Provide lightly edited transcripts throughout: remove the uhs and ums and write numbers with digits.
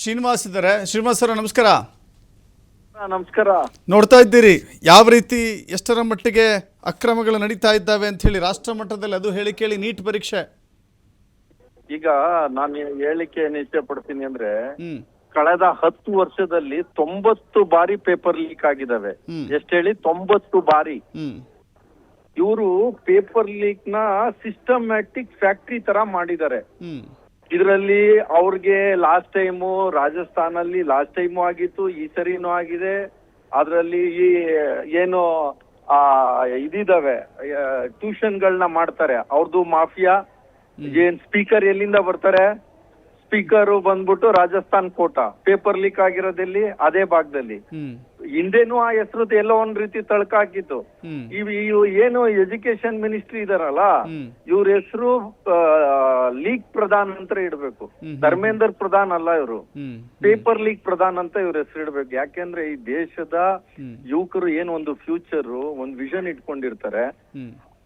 ಶ್ರೀನಿವಾಸ್ ಇದ್ದಾರೆ. ಶ್ರೀನಿವಾಸ್ ಅವರ ನಮಸ್ಕಾರ. ನಮಸ್ಕಾರ. ನೋಡ್ತಾ ಇದ್ದೀರಿ ಯಾವ ರೀತಿ ಎಷ್ಟರ ಮಟ್ಟಿಗೆ ಅಕ್ರಮಗಳು ನಡೀತಾ ಇದ್ದಾವೆ ಅಂತ ಹೇಳಿ ರಾಷ್ಟ್ರ ಮಟ್ಟದಲ್ಲಿ, ಅದು ಹೇಳಿ ಕೇಳಿ ನೀಟ್ ಪರೀಕ್ಷೆ. ಈಗ ನಾನು ಹೇಳಿಕೆ ಏನ್ ಇಷ್ಟ ಪಡ್ತೀನಿ ಅಂದ್ರೆ, ಕಳೆದ 10 ವರ್ಷದಲ್ಲಿ 90 ಬಾರಿ ಪೇಪರ್ ಲೀಕ್ ಆಗಿದಾವೆ. ಎಷ್ಟು ಹೇಳಿ? 90 ಬಾರಿ. ಇವರು ಪೇಪರ್ ಲೀಕ್ ನ ಸಿಸ್ಟಮ್ಯಾಟಿಕ್ ಫ್ಯಾಕ್ಟ್ರಿ ತರ ಮಾಡಿದ್ದಾರೆ. ಇದರಲ್ಲಿ ಅವ್ರಿಗೆ ಲಾಸ್ಟ್ ಟೈಮು ರಾಜಸ್ಥಾನಲ್ಲಿ ಲಾಸ್ಟ್ ಟೈಮು ಆಗಿತ್ತು, ಈ ಸರಿನೂ ಆಗಿದೆ. ಅದ್ರಲ್ಲಿ ಈ ಏನು ಇದಿದಾವೆ ಟ್ಯೂಷನ್ಗಳನ್ನ ಮಾಡ್ತಾರೆ, ಅವ್ರದ್ದು ಮಾಫಿಯಾ. ಏನ್ ಸ್ಪೀಕರ್ ಎಲ್ಲಿಂದ ಬರ್ತಾರೆ? ಸ್ಪೀಕರ್ ಬಂದ್ಬಿಟ್ಟು ರಾಜಸ್ಥಾನ್ ಕೋಟಾ. ಪೇಪರ್ ಲೀಕ್ ಆಗಿರೋದಲ್ಲಿ ಅದೇ ಭಾಗದಲ್ಲಿ. ಹಿಂದೆನೂ ಆ ಹೆಸರು ಎಲ್ಲೋ ಒಂದ್ ರೀತಿ ತಳ್ಕ ಹಾಕಿತ್ತು. ಏನು ಎಜುಕೇಶನ್ ಮಿನಿಸ್ಟ್ರಿ ಇದಾರಲ್ಲ, ಇವ್ರ ಹೆಸರು ಲೀಕ್ ಪ್ರಧಾನ್ ಅಂತ ಇಡ್ಬೇಕು. ಧರ್ಮೇಂದ್ರ ಪ್ರಧಾನ್ ಅಲ್ಲ ಇವರು, ಪೇಪರ್ ಲೀಕ್ ಪ್ರಧಾನ್ ಅಂತ ಇವ್ರ ಹೆಸರು ಇಡ್ಬೇಕು. ಯಾಕೆಂದ್ರೆ ಈ ದೇಶದ ಯುವಕರು ಏನು ಒಂದು ಫ್ಯೂಚರ್, ಒಂದು ವಿಷನ್ ಇಟ್ಕೊಂಡಿರ್ತಾರೆ,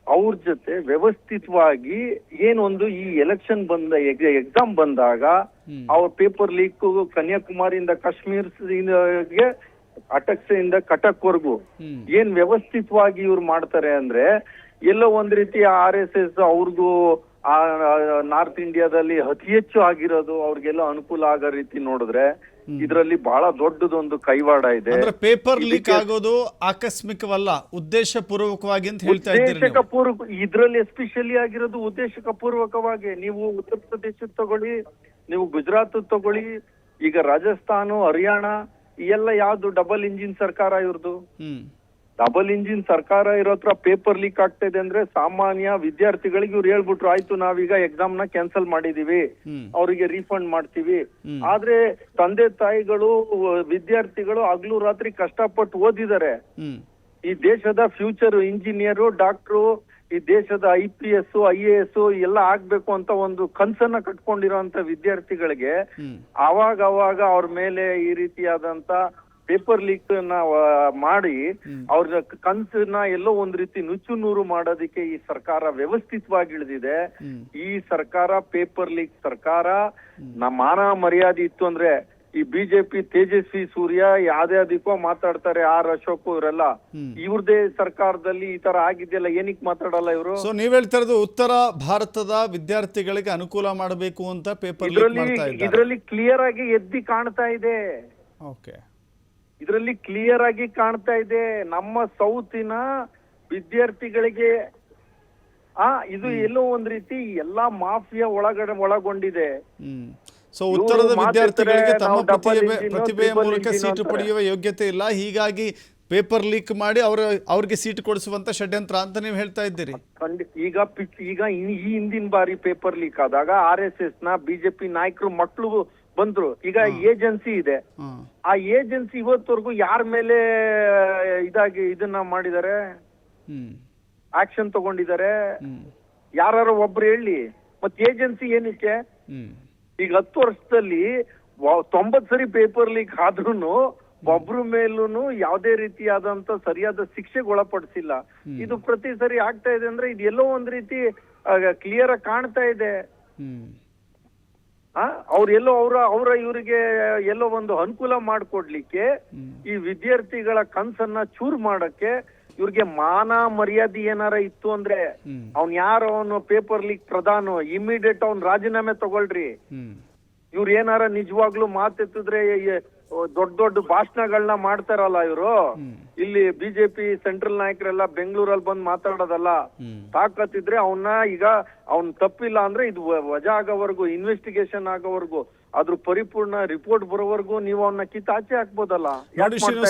ಅವ್ರ ಜೊತೆ ವ್ಯವಸ್ಥಿತವಾಗಿ ಏನೊಂದು ಈ ಎಲೆಕ್ಷನ್ ಎಕ್ಸಾಮ್ ಬಂದಾಗ ಅವ್ರ ಪೇಪರ್ ಲೀಕ್ ಕನ್ಯಾಕುಮಾರಿಯಿಂದ ಕಾಶ್ಮೀರ್ಗೆ ಅಟಕ್ಸಿಂದ ಕಟಕ್ವರೆಗೂ ಏನ್ ವ್ಯವಸ್ಥಿತವಾಗಿ ಇವ್ರು ಮಾಡ್ತಾರೆ ಅಂದ್ರೆ, ಎಲ್ಲೋ ಒಂದ್ ರೀತಿ RSS ಅವ್ರಿಗೂ ನಾರ್ತ್ ಇಂಡಿಯಾದಲ್ಲಿ ಅತಿ ಹೆಚ್ಚು ಆಗಿರೋದು, ಅವ್ರಿಗೆಲ್ಲ ಅನುಕೂಲ ಆಗೋ ರೀತಿ ನೋಡಿದ್ರೆ ಇದರಲ್ಲಿ ಬಹಳ ದೊಡ್ಡದೊಂದು ಕೈವಾಡ ಇದೆ. ಅಂದ್ರೆ ಪೇಪರ್ ಲೀಕ್ ಆಗೋದು ಆಕಸ್ಮಿಕವಲ್ಲ, ಉದ್ದೇಶ ಪೂರ್ವಕವಾಗಿ ಅಂತ ಹೇಳ್ತಾ ಇದ್ದೀರಿ. ಇದ್ರಲ್ಲಿ ಎಸ್ಪೆಷಲಿ ಆಗಿರೋದು ಉದ್ದೇಶಕ ಪೂರ್ವಕವಾಗಿ. ನೀವು ಉತ್ತರ ಪ್ರದೇಶ ತಗೊಳ್ಳಿ, ನೀವು ಗುಜರಾತ್ ತಗೊಳ್ಳಿ, ಈಗ ರಾಜಸ್ಥಾನ, ಹರಿಯಾಣ ಎಲ್ಲ ಯಾವ್ದು ಡಬಲ್ ಇಂಜಿನ್ ಸರ್ಕಾರ ಇವ್ರದ್ದು. ಡಬಲ್ ಇಂಜಿನ್ ಸರ್ಕಾರ ಇರೋತ್ರ ಪೇಪರ್ ಲೀಕ್ ಆಗ್ತಾ ಇದೆ ಅಂದ್ರೆ ಸಾಮಾನ್ಯ ವಿದ್ಯಾರ್ಥಿಗಳಿಗೆ ಇವ್ರು ಹೇಳ್ಬಿಟ್ರು, ಆಯ್ತು ನಾವೀಗ ಎಕ್ಸಾಮ್ ನ ಕ್ಯಾನ್ಸಲ್ ಮಾಡಿದೀವಿ, ಅವರಿಗೆ ರೀಫಂಡ್ ಮಾಡ್ತೀವಿ. ಆದ್ರೆ ತಂದೆ ತಾಯಿಗಳು, ವಿದ್ಯಾರ್ಥಿಗಳು ಹಗಲು ರಾತ್ರಿ ಕಷ್ಟಪಟ್ಟು ಓದಿದ್ದಾರೆ. ಈ ದೇಶದ ಫ್ಯೂಚರ್ ಇಂಜಿನಿಯರು, ಡಾಕ್ಟ್ರು, ಈ ದೇಶದ IPS IAS ಎಲ್ಲ ಆಗ್ಬೇಕು ಅಂತ ಒಂದು ಕನ್ಸನ್ನ ಕಟ್ಕೊಂಡಿರೋಂತ ವಿದ್ಯಾರ್ಥಿಗಳಿಗೆ ಅವಾಗ ಅವ್ರ ಮೇಲೆ ಈ ರೀತಿಯಾದಂತ ಪೇಪರ್ ಲೀಕ್ ನ ಮಾಡಿ ಅವ್ರ ಕನ್ಸನ್ನ ಎಲ್ಲೋ ಒಂದ್ ರೀತಿ ನುಚ್ಚು ನೂರು ಮಾಡೋದಕ್ಕೆ ಈ ಸರ್ಕಾರ ವ್ಯವಸ್ಥಿತವಾಗಿ ಇಳಿದಿದೆ. ಈ ಸರ್ಕಾರ ಪೇಪರ್ ಲೀಕ್ ಸರ್ಕಾರ. ಮಾನ ಮರ್ಯಾದೆ ಇತ್ತು ಅಂದ್ರೆ ಈ ಬಿಜೆಪಿ ತೇಜಸ್ವಿ ಸೂರ್ಯ ಯಾವ್ದಕ್ಕೋ ಮಾತಾಡ್ತಾರೆ, ಅಶೋಕ್ ಇವರೆಲ್ಲ, ಇವ್ರದೇ ಸರ್ಕಾರದಲ್ಲಿ ಈ ತರ ಆಗಿದೆಯಲ್ಲ, ಏನಕ್ಕೆ ಮಾತಾಡಲ್ಲ ಇವರು? ಸೊ ನೀವ್ ಹೇಳ್ತಾ ಇರೋದು ಉತ್ತರ ಭಾರತದ ವಿದ್ಯಾರ್ಥಿಗಳಿಗೆ ಅನುಕೂಲ ಮಾಡಬೇಕು ಅಂತ ಪೇಪರ್ ಲೀಕ್ ಮಾಡ್ತಾ ಇದ್ದಾರೆ. ಇದರಲ್ಲಿ ಕ್ಲಿಯರ್ ಆಗಿ ಎದ್ದಿ ಕಾಣ್ತಾ ಇದೆ. ಓಕೆ, ಇದರಲ್ಲಿ ಕ್ಲಿಯರ್ ಆಗಿ ಕಾಣ್ತಾ ಇದೆ. ನಮ್ಮ ಸೌತಿನ ವಿದ್ಯಾರ್ಥಿಗಳಿಗೆ ಇದು ಎಲ್ಲೋ ಒಂದ್ ರೀತಿ ಎಲ್ಲಾ ಮಾಫಿಯಾ ಒಳಗೊಂಡಿದೆ. ಸೊ ಉತ್ತರದ ವಿದ್ಯಾರ್ಥಿಗಳಿಗೆ ತಮ್ಮ ಪ್ರತಿಭೆಯ ಮೂಲಕ ಸೀಟು ಪಡೆಯುವ ಯೋಗ್ಯತೆ ಇಲ್ಲ, ಹೀಗಾಗಿ ಪೇಪರ್ ಲೀಕ್ ಮಾಡಿ ಅವ್ರಿಗೆ ಸೀಟ್ ಕೊಡಿಸುವಂತ ಷಡ್ಯಂತ್ರ ಅಂತ ನೀವು ಹೇಳ್ತಾ ಇದ್ದೀರಿ. ಈಗ ಈ ಹಿಂದಿನ ಬಾರಿ ಪೇಪರ್ ಲೀಕ್ ಆದಾಗ RSS ನ ಬಿಜೆಪಿ ನಾಯಕರು ಮಕ್ಕಳು ಬಂದ್ರು. ಈಗ ಏಜೆನ್ಸಿ ಇದೆ, ಆ ಏಜೆನ್ಸಿ ಇವತ್ತವರೆಗೂ ಯಾರ ಮೇಲೆ ಇದನ್ನ ಮಾಡಿದ್ದಾರೆ, ಆಕ್ಷನ್ ತಗೊಂಡಿದ್ದಾರೆ? ಯಾರು ಒಬ್ರು ಹೇಳಿ. ಮತ್ ಏಜೆನ್ಸಿ ಏನಕ್ಕೆ? ಈಗ 10 ವರ್ಷದಲ್ಲಿ 90 ಸರಿ ಪೇಪರ್ ಲೀಕ್ ಆದ್ರೂನು ಒಬ್ರ ಮೇಲೂ ಯಾವುದೇ ರೀತಿಯಾದಂತ ಸರಿಯಾದ ಶಿಕ್ಷೆಗೆ ಒಳಪಡಿಸಿಲ್ಲ. ಇದು ಪ್ರತಿ ಸರಿ ಆಗ್ತಾ ಇದೆ ಅಂದ್ರೆ ಇದು ಎಲ್ಲೋ ಒಂದ್ ರೀತಿ ಕ್ಲಿಯರ್ ಆಗಿ ಕಾಣ್ತಾ ಇದೆ. ಅವ್ರೆಲ್ಲೋ ಅವರ ಇವರಿಗೆ ಎಲ್ಲೋ ಒಂದು ಅನುಕೂಲ ಮಾಡ್ಕೊಡ್ಲಿಕ್ಕೆ, ಈ ವಿದ್ಯಾರ್ಥಿಗಳ ಕನ್ಸನ್ನ ಚೂರ್ ಮಾಡಕ್ಕೆ, ಇವ್ರಿಗೆ ಮಾನ ಮರ್ಯಾದೆ ಏನಾರ ಇತ್ತು ಅಂದ್ರೆ ಅವ್ನ್ ಯಾರು, ಅವನು ಪೇಪರ್ ಲೀಕ್ ಪ್ರಧಾನ, ಇಮಿಡಿಯೇಟ್ ಅವ್ನ್ ರಾಜೀನಾಮೆ ತಗೊಳ್ರಿ. ಇವ್ರು ಏನಾರ ನಿಜವಾಗ್ಲೂ ಮಾತೆತ್ತಿದ್ರೆ ದೊಡ್ಡ ಭಾಷಣಗಳನ್ನ ಮಾಡ್ತಾರಲ್ಲ ಇವರು, ಇಲ್ಲಿ ಬಿಜೆಪಿ ಸೆಂಟ್ರಲ್ ನಾಯಕರೆಲ್ಲ ಬೆಂಗಳೂರಲ್ಲಿ ಬಂದು ಮಾತಾಡೋದಲ್ಲ. ತಾಕತ್ತಿದ್ರೆ ಈಗ ಅವ್ನ್ ತಪ್ಪಿಲ್ಲ ಅಂದ್ರೆ ಇದು ವಜಾ ಆಗೋವರೆಗೂ, ಇನ್ವೆಸ್ಟಿಗೇಷನ್ ಆಗೋವರೆಗೂ, ಅದ್ರ ಪರಿಪೂರ್ಣ ರಿಪೋರ್ಟ್ ಬರೋವರೆಗೂ ನೀವು ಅವನ್ನ ಕಿತ್ತಾಚೆ ಹಾಕ್ಬೋದಲ್ಲ.